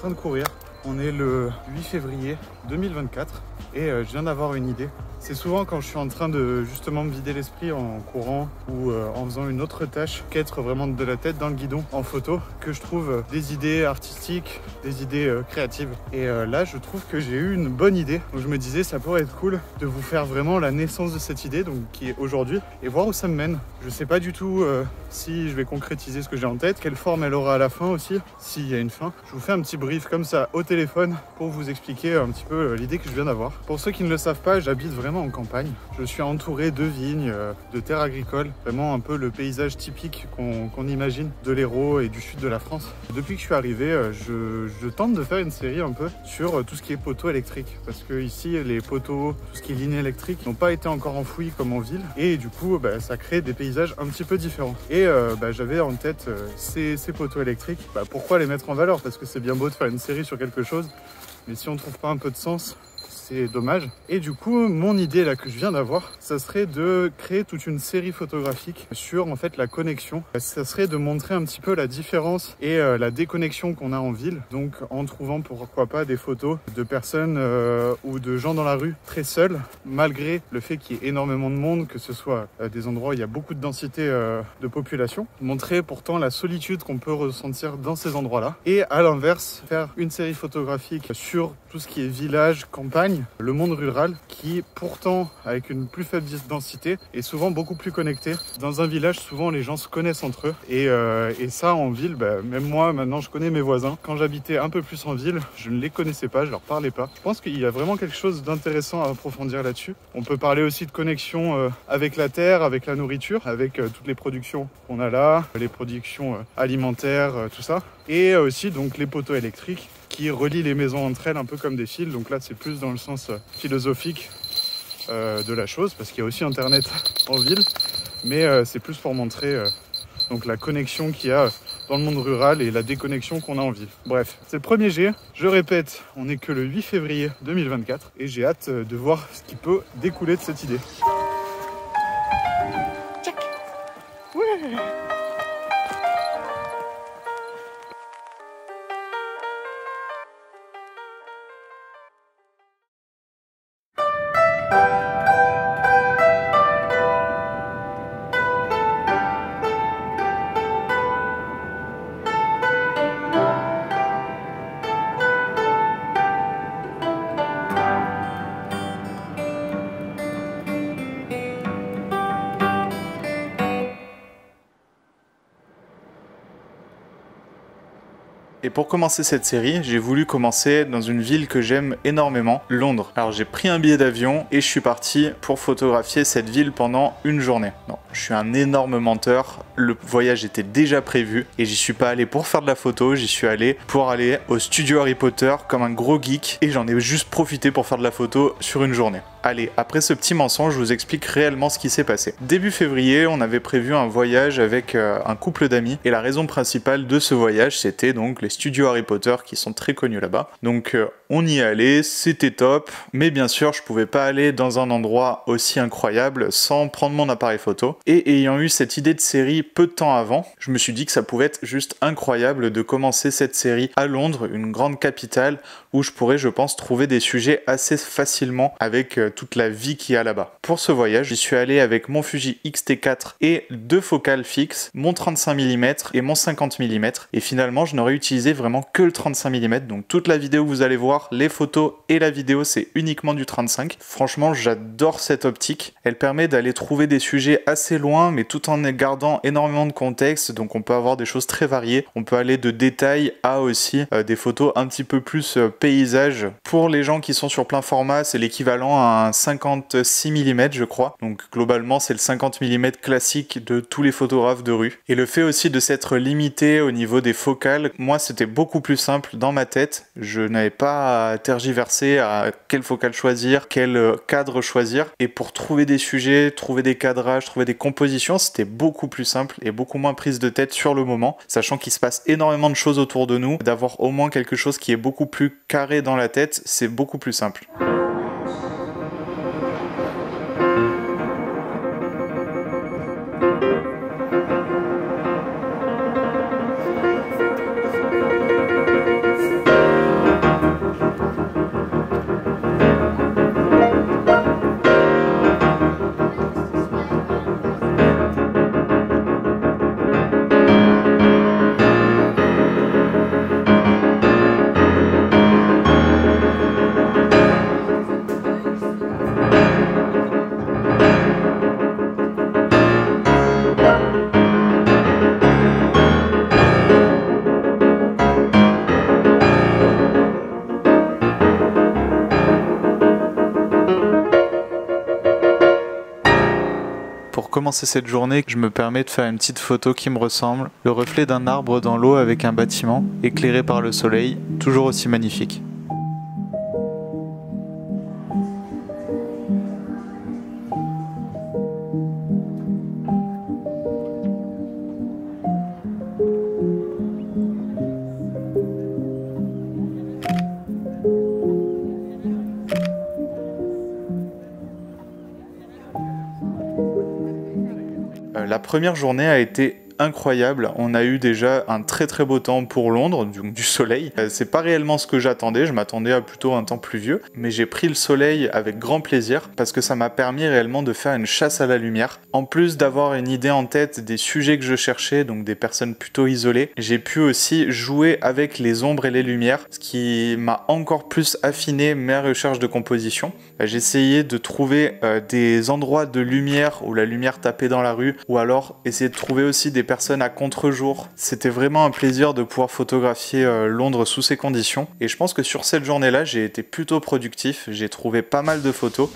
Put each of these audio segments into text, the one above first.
train de courir. On est le 8 février 2024 et je viens d'avoir une idée. C'est souvent quand je suis en train de justement me vider l'esprit en courant ou en faisant une autre tâche qu'être vraiment de la tête dans le guidon en photo que je trouve des idées artistiques, des idées créatives. Et là, je trouve que j'ai eu une bonne idée. Donc je me disais, ça pourrait être cool de vous faire vraiment la naissance de cette idée, donc qui est aujourd'hui, et voir où ça me mène. Je sais pas du tout si je vais concrétiser ce que j'ai en tête, quelle forme elle aura à la fin aussi, s'il y a une fin. Je vous fais un petit brief comme ça au téléphone pour vous expliquer un petit peu l'idée que je viens d'avoir. Pour ceux qui ne le savent pas, j'habite vraiment en campagne. Je suis entouré de vignes, de terres agricoles, vraiment un peu le paysage typique qu'on imagine de l'Hérault et du sud de la France. Depuis que je suis arrivé, je tente de faire une série un peu sur tout ce qui est poteaux électriques, parce que ici les poteaux, tout ce qui est lignes électriques n'ont pas été encore enfouis comme en ville, et du coup ça crée des paysages un petit peu différents. Et j'avais en tête ces poteaux électriques. Pourquoi les mettre en valeur? Parce que c'est bien beau de faire une série sur quelque chose, mais si on trouve pas un peu de sens, c'est dommage. Et du coup, mon idée là que je viens d'avoir, ça serait de créer toute une série photographique sur en fait la connexion. Ça serait de montrer un petit peu la différence et la déconnexion qu'on a en ville. Donc en trouvant pourquoi pas des photos de personnes ou de gens dans la rue très seuls, malgré le fait qu'il y ait énormément de monde, que ce soit des endroits où il y a beaucoup de densité de population. Montrer pourtant la solitude qu'on peut ressentir dans ces endroits-là. Et à l'inverse, faire une série photographique sur tout ce qui est village, campagne, le monde rural, qui pourtant, avec une plus faible densité, est souvent beaucoup plus connecté. Dans un village, souvent les gens se connaissent entre eux. Et ça, en ville, même moi, maintenant, je connais mes voisins. Quand j'habitais un peu plus en ville, je ne les connaissais pas, je leur parlais pas. Je pense qu'il y a vraiment quelque chose d'intéressant à approfondir là-dessus. On peut parler aussi de connexion avec la terre, avec la nourriture, avec toutes les productions qu'on a là, les productions alimentaires, tout ça. Et aussi donc les poteaux électriques qui relient les maisons entre elles un peu comme des fils. Donc là, c'est plus dans le sens philosophique de la chose, parce qu'il y a aussi Internet en ville, mais c'est plus pour montrer donc la connexion qu'il y a dans le monde rural et la déconnexion qu'on a en ville. Bref, c'est le premier jet. Je répète, on n'est que le 8 février 2024 et j'ai hâte de voir ce qui peut découler de cette idée. Tchac. Ouais. Et pour commencer cette série, j'ai voulu commencer dans une ville que j'aime énormément, Londres. Alors j'ai pris un billet d'avion et je suis parti pour photographier cette ville pendant une journée. Non, je suis un énorme menteur, le voyage était déjà prévu et j'y suis pas allé pour faire de la photo, j'y suis allé pour aller au studio Harry Potter comme un gros geek et j'en ai juste profité pour faire de la photo sur une journée. Allez, après ce petit mensonge, je vous explique réellement ce qui s'est passé. Début février, on avait prévu un voyage avec un couple d'amis et la raison principale de ce voyage, c'était donc les studios Harry Potter qui sont très connus là-bas. Donc on y est allé, c'était top, mais bien sûr, je pouvais pas aller dans un endroit aussi incroyable sans prendre mon appareil photo. Et ayant eu cette idée de série peu de temps avant, je me suis dit que ça pouvait être juste incroyable de commencer cette série à Londres, une grande capitale où je pourrais, je pense, trouver des sujets assez facilement avec toute la vie qu'il y a là-bas. Pour ce voyage, j'y suis allé avec mon Fuji X-T4 et 2 focales fixes, mon 35 mm et mon 50 mm. Et finalement, je n'aurais utilisé vraiment que le 35 mm. Donc toute la vidéo que vous allez voir, les photos et la vidéo, c'est uniquement du 35. Franchement, j'adore cette optique. Elle permet d'aller trouver des sujets assez loin, mais tout en gardant énormément de contexte. Donc on peut avoir des choses très variées. On peut aller de détails à aussi des photos un petit peu plus paysage. Pour les gens qui sont sur plein format, c'est l'équivalent à un 56 mm je crois. Donc globalement c'est le 50 mm classique de tous les photographes de rue. Et le fait aussi de s'être limité au niveau des focales, moi c'était beaucoup plus simple dans ma tête. Je n'avais pas à tergiverser à quelle focale choisir, quel cadre choisir. Et pour trouver des sujets, trouver des cadrages, trouver des compositions, c'était beaucoup plus simple et beaucoup moins prise de tête sur le moment. Sachant qu'il se passe énormément de choses autour de nous, d'avoir au moins quelque chose qui est beaucoup plus carré dans la tête, c'est beaucoup plus simple. commencer cette journée, je me permets de faire une petite photo qui me ressemble. Le reflet d'un arbre dans l'eau avec un bâtiment, éclairé par le soleil, toujours aussi magnifique. La première journée a été incroyable. On a eu déjà un très très beau temps pour Londres, donc du soleil. C'est pas réellement ce que j'attendais, je m'attendais à plutôt un temps pluvieux, mais j'ai pris le soleil avec grand plaisir parce que ça m'a permis réellement de faire une chasse à la lumière. En plus d'avoir une idée en tête des sujets que je cherchais, donc des personnes plutôt isolées, j'ai pu aussi jouer avec les ombres et les lumières, ce qui m'a encore plus affiné mes recherches de composition. J'ai essayé de trouver des endroits de lumière où la lumière tapait dans la rue, ou alors essayer de trouver aussi des personnes à contre-jour. C'était vraiment un plaisir de pouvoir photographier Londres sous ces conditions. Et je pense que sur cette journée-là, j'ai été plutôt productif. J'ai trouvé pas mal de photos.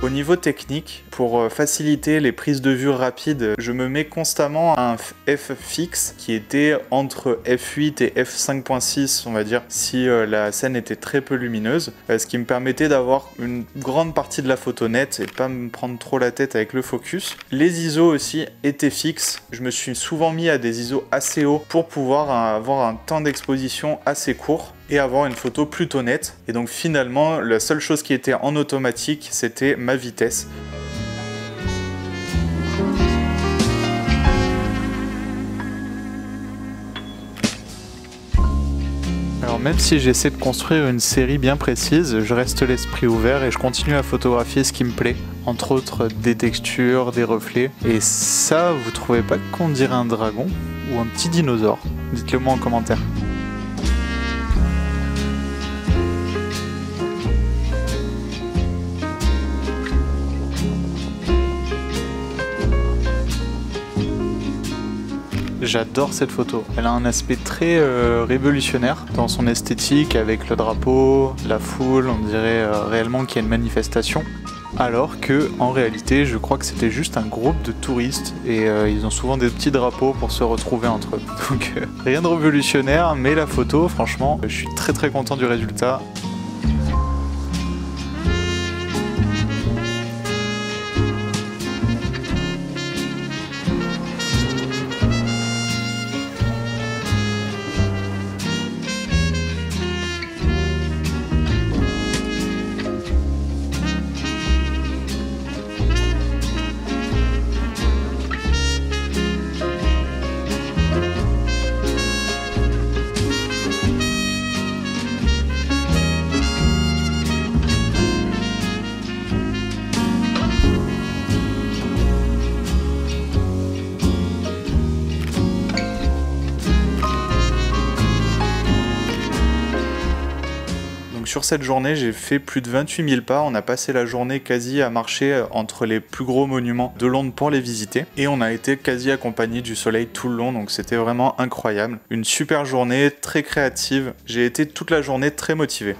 Au niveau technique, pour faciliter les prises de vue rapides, je me mets constamment à un f fixe qui était entre f8 et f5.6, on va dire, si la scène était très peu lumineuse, ce qui me permettait d'avoir une grande partie de la photo nette et pas me prendre trop la tête avec le focus. Les ISO aussi étaient fixes, je me suis souvent mis à des ISO assez hauts pour pouvoir avoir un temps d'exposition assez court et avoir une photo plutôt nette. Et donc finalement, la seule chose qui était en automatique, c'était ma vitesse. Alors même si j'essaie de construire une série bien précise, je reste l'esprit ouvert et je continue à photographier ce qui me plaît. Entre autres des textures, des reflets. Et ça, vous trouvez pas qu'on dirait un dragon ou un petit dinosaure? Dites-le moi en commentaire. J'adore cette photo, elle a un aspect très révolutionnaire dans son esthétique avec le drapeau, la foule, on dirait réellement qu'il y a une manifestation. Alors que en réalité je crois que c'était juste un groupe de touristes et ils ont souvent des petits drapeaux pour se retrouver entre eux. Donc rien de révolutionnaire, mais la photo franchement je suis très très content du résultat. Sur cette journée, j'ai fait plus de 28 000 pas. On a passé la journée quasi à marcher entre les plus gros monuments de Londres pour les visiter. Et on a été quasi accompagné du soleil tout le long, donc c'était vraiment incroyable. Une super journée, très créative. J'ai été toute la journée très motivé.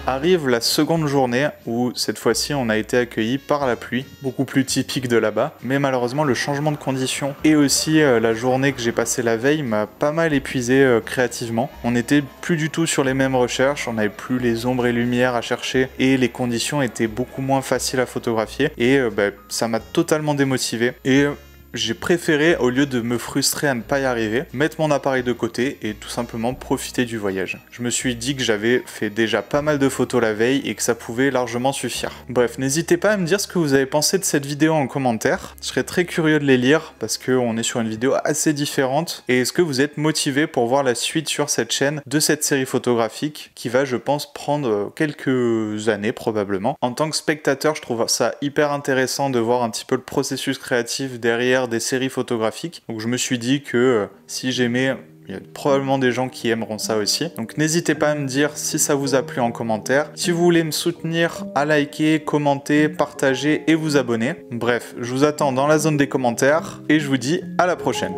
Arrive la seconde journée où cette fois-ci on a été accueillis par la pluie, beaucoup plus typique de là-bas, mais malheureusement le changement de conditions et aussi la journée que j'ai passée la veille m'a pas mal épuisé créativement. On n'était plus du tout sur les mêmes recherches, on n'avait plus les ombres et lumières à chercher et les conditions étaient beaucoup moins faciles à photographier et ça m'a totalement démotivé et j'ai préféré, au lieu de me frustrer à ne pas y arriver, mettre mon appareil de côté et tout simplement profiter du voyage. Je me suis dit que j'avais fait déjà pas mal de photos la veille et que ça pouvait largement suffire. Bref, n'hésitez pas à me dire ce que vous avez pensé de cette vidéo en commentaire. Je serais très curieux de les lire parce qu'on est sur une vidéo assez différente. Et est-ce que vous êtes motivé pour voir la suite sur cette chaîne de cette série photographique qui va, je pense, prendre quelques années probablement. En tant que spectateur, je trouve ça hyper intéressant de voir un petit peu le processus créatif derrière des séries photographiques. Donc je me suis dit que si j'aimais, il y a probablement des gens qui aimeront ça aussi. Donc n'hésitez pas à me dire si ça vous a plu en commentaire. Si vous voulez me soutenir, à liker, commenter, partager et vous abonner. Bref, je vous attends dans la zone des commentaires et je vous dis à la prochaine.